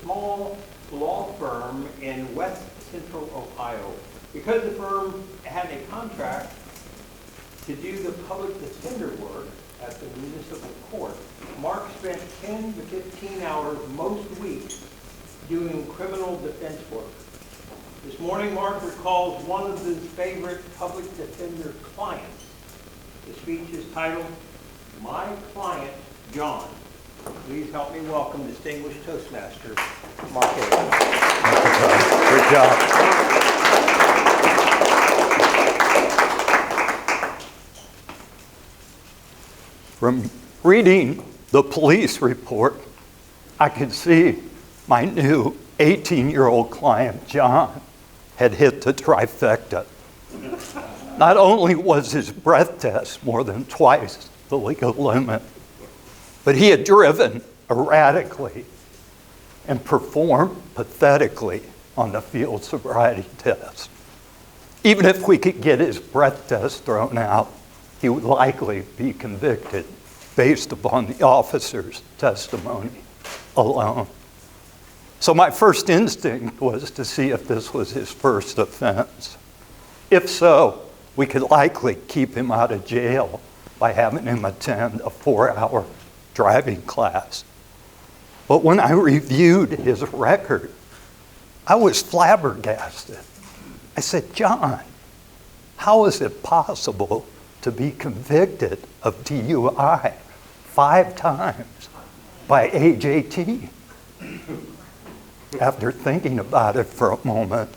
small law firm in West Central Ohio. Because the firm had a contract to do the public defender work at the municipal court, Mark spent 10 to 15 hours most weeks doing criminal defense work. This morning, Mark recalls one of his favorite public defender clients. The speech is titled, "My Client, John." Please help me welcome distinguished Toastmaster, Mark Ahlers. Good job. From reading the police report, I could see my new 18-year-old client, John, had hit the trifecta. Not only was his breath test more than twice the legal limit, but he had driven erratically and performed pathetically on the field sobriety test. Even if we could get his breath test thrown out, he would likely be convicted based upon the officer's testimony alone. So my first instinct was to see if this was his first offense. If so, we could likely keep him out of jail by having him attend a 4-hour driving class. But when I reviewed his record, I was flabbergasted. I said, John, how is it possible to be convicted of DUI 5 times by age 18? After thinking about it for a moment,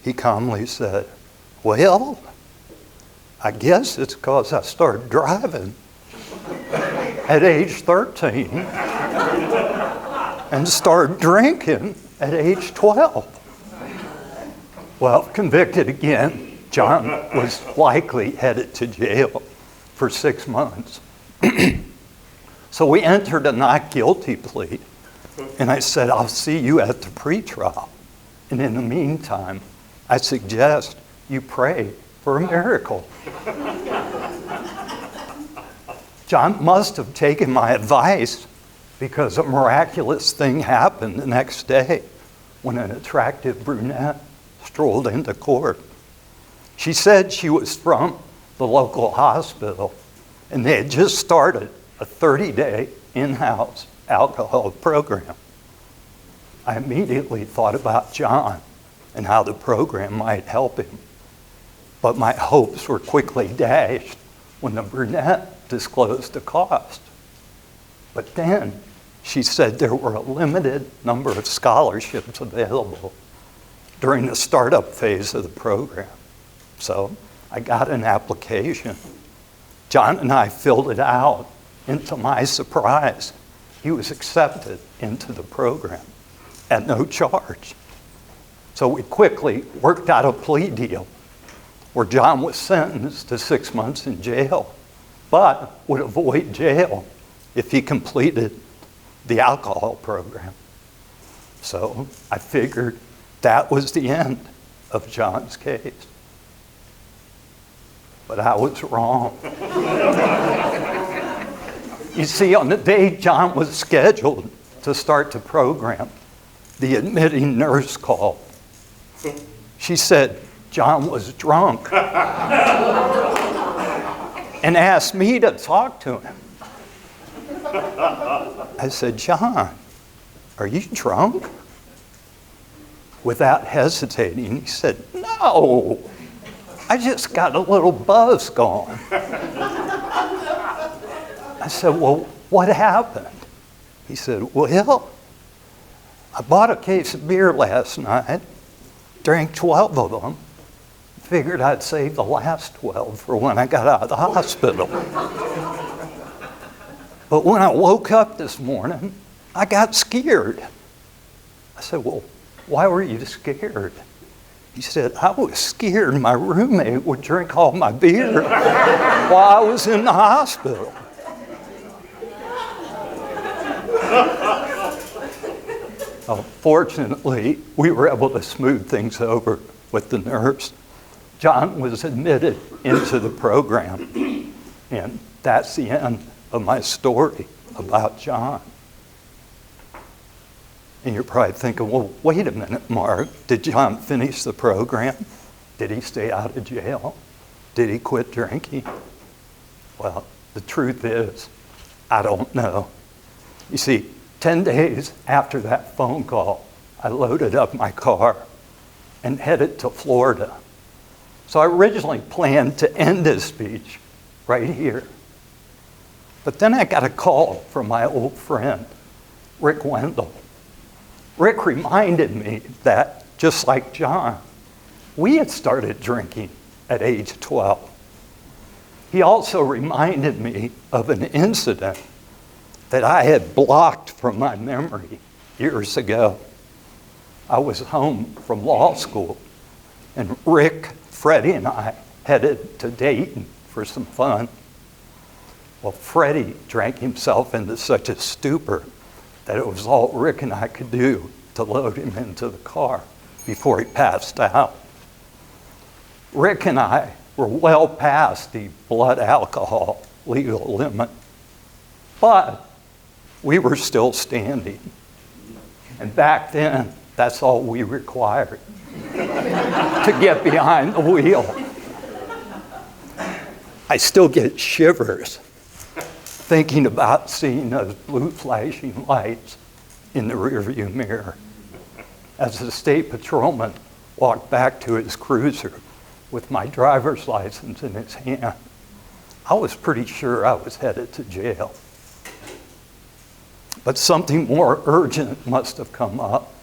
he calmly said, well, I guess it's because I started driving at age 13 and started drinking at age 12. Well, convicted again, John was likely headed to jail for 6 months. So we entered a not guilty plea, and I said, I'll see you at the pretrial. And in the meantime, I suggest you pray for a miracle. John must have taken my advice because a miraculous thing happened the next day when an attractive brunette strolled into court. She said she was from the local hospital, and they had just started a 30-day in-house alcohol program. I immediately thought about John and how the program might help him. But my hopes were quickly dashed when the brunette disclosed the cost. But then she said there were a limited number of scholarships available during the startup phase of the program. So I got an application. John and I filled it out, and to my surprise, he was accepted into the program at no charge. So we quickly worked out a plea deal where John was sentenced to 6 months in jail, but would avoid jail if he completed the alcohol program. So I figured that was the end of John's case. But I was wrong. You see, on the day John was scheduled to start the program, the admitting nurse called. She said John was drunk and asked me to talk to him. I said, John, are you drunk? Without hesitating, he said, no, I just got a little buzz going. I said, well, what happened? He said, well, I bought a case of beer last night, drank 12 of them, figured I'd save the last 12 for when I got out of the hospital. But when I woke up this morning, I got scared. I said, well, why were you scared? He said, I was scared my roommate would drink all my beer while I was in the hospital. Fortunately, we were able to smooth things over with the nurse. John was admitted into the program, and that's the end of my story about John. And you're probably thinking, well, wait a minute, Mark. Did John finish the program? Did he stay out of jail? Did he quit drinking? Well, the truth is, I don't know. You see, 10 days after that phone call, I loaded up my car and headed to Florida. So I originally planned to end this speech right here. But then I got a call from my old friend, Rick Wendell. Rick reminded me that, just like John, we had started drinking at age 12. He also reminded me of an incident that I had blocked from my memory years ago. I was home from law school, and Rick, Freddie, and I headed to Dayton for some fun. Well, Freddie drank himself into such a stupor that it was all Rick and I could do to load him into the car before he passed out. Rick and I were well past the blood alcohol legal limit, but we were still standing. And back then, that's all we required to get behind the wheel. I still get shivers thinking about seeing those blue flashing lights in the rearview mirror as the state patrolman walked back to his cruiser with my driver's license in his hand. I was pretty sure I was headed to jail. But something more urgent must have come up,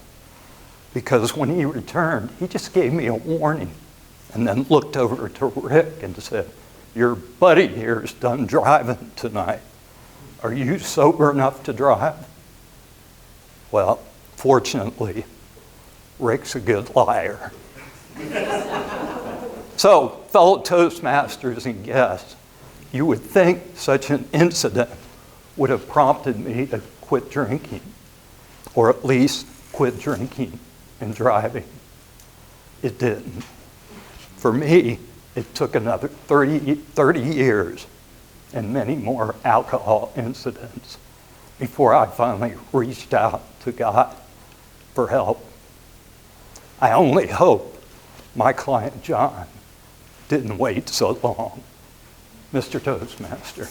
because when he returned, he just gave me a warning and then looked over to Rick and said, "Your buddy here's done driving tonight. Are you sober enough to drive?" Well, fortunately, Rick's a good liar. So, fellow Toastmasters and guests, you would think such an incident would have prompted me to quit drinking, or at least quit drinking and driving. It didn't. For me, it took another 30 years and many more alcohol incidents before I finally reached out to God for help. I only hope my client John didn't wait so long. Mr. Toastmaster.